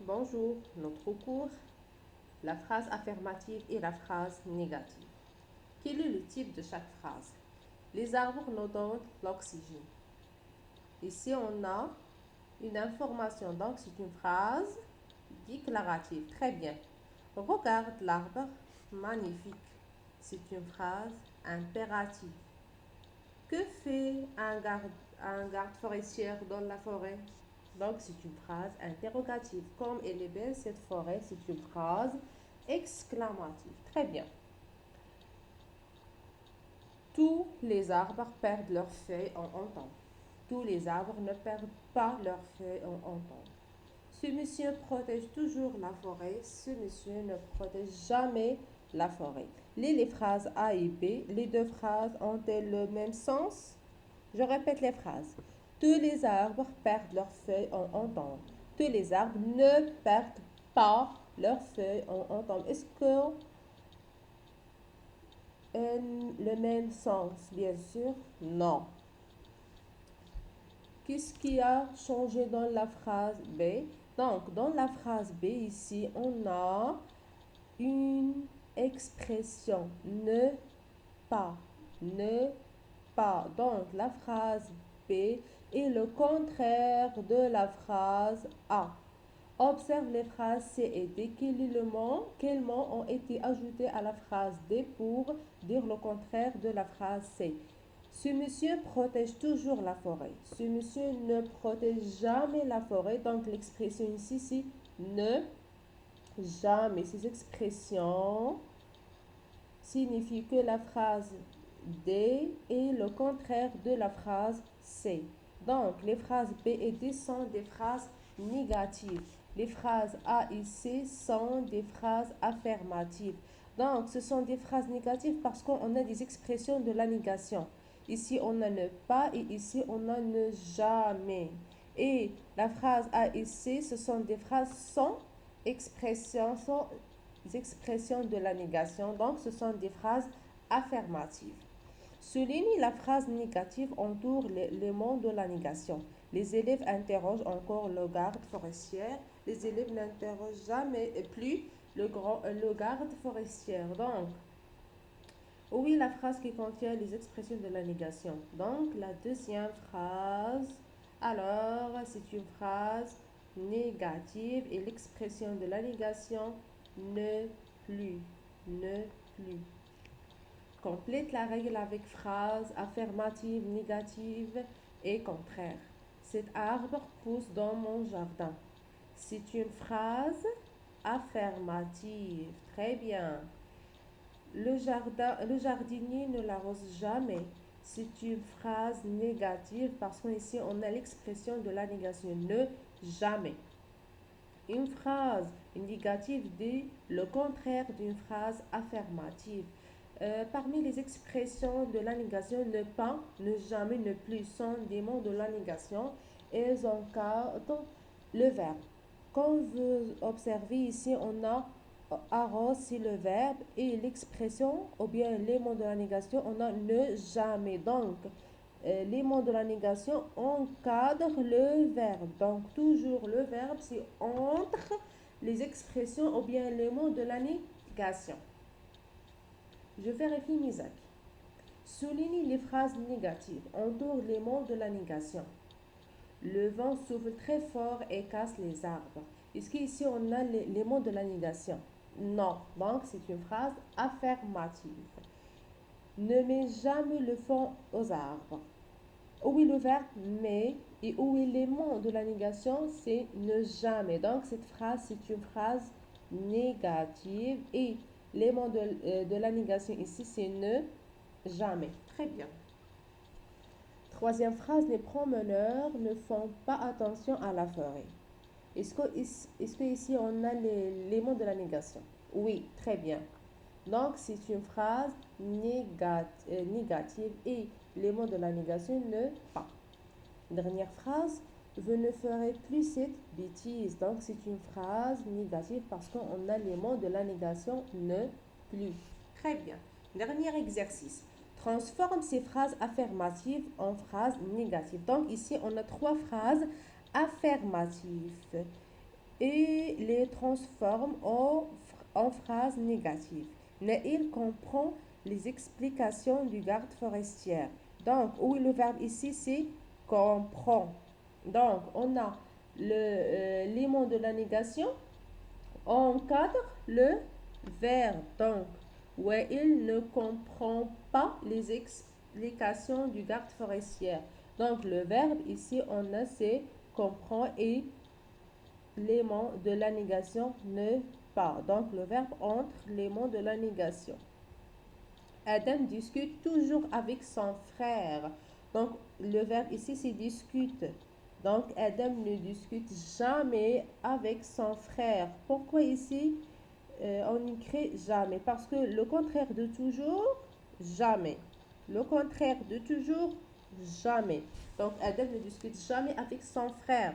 Bonjour, notre cours, la phrase affirmative et la phrase négative. Quel est le type de chaque phrase? Les arbres nous donnent l'oxygène. Ici, on a une information, donc c'est une phrase déclarative. Très bien. Regarde l'arbre, magnifique. C'est une phrase impérative. Que fait un garde forestier dans la forêt? Donc, c'est une phrase interrogative. Comme elle est belle, cette forêt, c'est une phrase exclamative. Très bien. Tous les arbres perdent leurs feuilles en automne. Tous les arbres ne perdent pas leurs feuilles en automne. Ce monsieur protège toujours la forêt. Ce monsieur ne protège jamais la forêt. Lis les phrases A et B. Les deux phrases ont-elles le même sens? Je répète les phrases. Tous les arbres perdent leurs feuilles en automne. Tous les arbres ne perdent pas leurs feuilles en automne. Est-ce que le même sens? Bien sûr, non. Qu'est-ce qui a changé dans la phrase B? Donc, dans la phrase B, ici, on a une expression ne pas. Ne pas. Donc, la phrase B est le contraire de la phrase A. Observe les phrases C et D. Quels mots ont été ajoutés à la phrase D pour dire le contraire de la phrase C? Ce monsieur protège toujours la forêt. Ce monsieur ne protège jamais la forêt. Donc l'expression ici, c'est ne jamais. Ces expressions signifient que la phrase D est le contraire de la phrase C. Donc les phrases B et D sont des phrases négatives. Les phrases A et C sont des phrases affirmatives. Donc ce sont des phrases négatives parce qu'on a des expressions de la négation. Ici on a ne pas et ici on a ne jamais. Et la phrase A et C, ce sont des phrases sans expression, sans expressions de la négation. Donc ce sont des phrases affirmatives. Souligne la phrase négative entoure les mots de la négation. Les élèves interrogent encore le garde forestier. Les élèves n'interrogent jamais plus le garde forestier. Donc, oui, la phrase qui contient les expressions de la négation. Donc, la deuxième phrase, alors, c'est une phrase négative et l'expression de la négation ne plus. Ne plus. Complète la règle avec phrase affirmative, négative et contraire. Cet arbre pousse dans mon jardin. C'est une phrase affirmative. Très bien. Le jardinier ne l'arrose jamais. C'est une phrase négative parce qu'ici on a l'expression de la négation ne jamais. Une phrase négative dit le contraire d'une phrase affirmative. Parmi les expressions de la négation, ne pas, ne jamais, ne plus sont des mots de la négation. Elles encadrent le verbe. Comme vous observez ici, on a arrose, c'est le verbe, et l'expression, ou bien les mots de la négation, on a ne jamais. Donc, les mots de la négation encadrent le verbe. Donc, toujours le verbe, c'est entre les expressions ou bien les mots de la négation. Je vérifie mes actes. Souligne les phrases négatives. Entoure les mots de la négation. Le vent souffle très fort et casse les arbres. Est-ce qu'ici on a les mots de la négation? Non. Donc, c'est une phrase affirmative. Ne mets jamais le fond aux arbres. Où est le verbe mais et où est l'élément de la négation? C'est ne jamais. Donc cette phrase, c'est une phrase négative et l'élément de la négation ici, c'est ne jamais. Très bien. Troisième phrase, les promeneurs ne font pas attention à la forêt. Est-ce que ici on a l'élément de la négation? Oui, très bien. Donc c'est une phrase négative et l'élément de la négation ne pas. Dernière phrase, vous ne ferez plus cette bêtise. Donc c'est une phrase négative parce qu'on a les mots de la négation ne plus. Très bien. Dernier exercice. Transforme ces phrases affirmatives en phrases négatives. Donc ici on a trois phrases affirmatives. et les transforme en phrases négatives. Mais il comprend les explications du garde forestier. Donc, oui, le verbe ici, c'est comprend. Donc, on a l'aimant de la négation. On encadre le verbe. Donc, ouais, il ne comprend pas les explications du garde forestier. Donc, le verbe ici, on a c'est comprend et l'aimant de la négation ne pas. Donc, le verbe entre l'aimant de la négation. Adam discute toujours avec son frère. Donc, le verbe ici, c'est discute. Donc, Adam ne discute jamais avec son frère. Pourquoi ici, on écrit jamais? Parce que le contraire de toujours, jamais. Le contraire de toujours, jamais. Donc, Adam ne discute jamais avec son frère.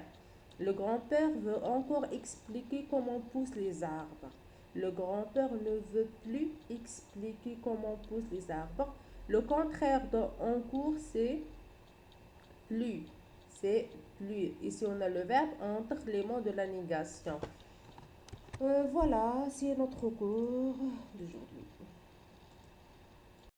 Le grand-père veut encore expliquer comment poussent les arbres. Le grand-père ne veut plus expliquer comment poussent les arbres. Le contraire de en cours, c'est plus. C'est plus. Ici, on a le verbe entre les mots de la négation. Voilà, c'est notre cours d'aujourd'hui.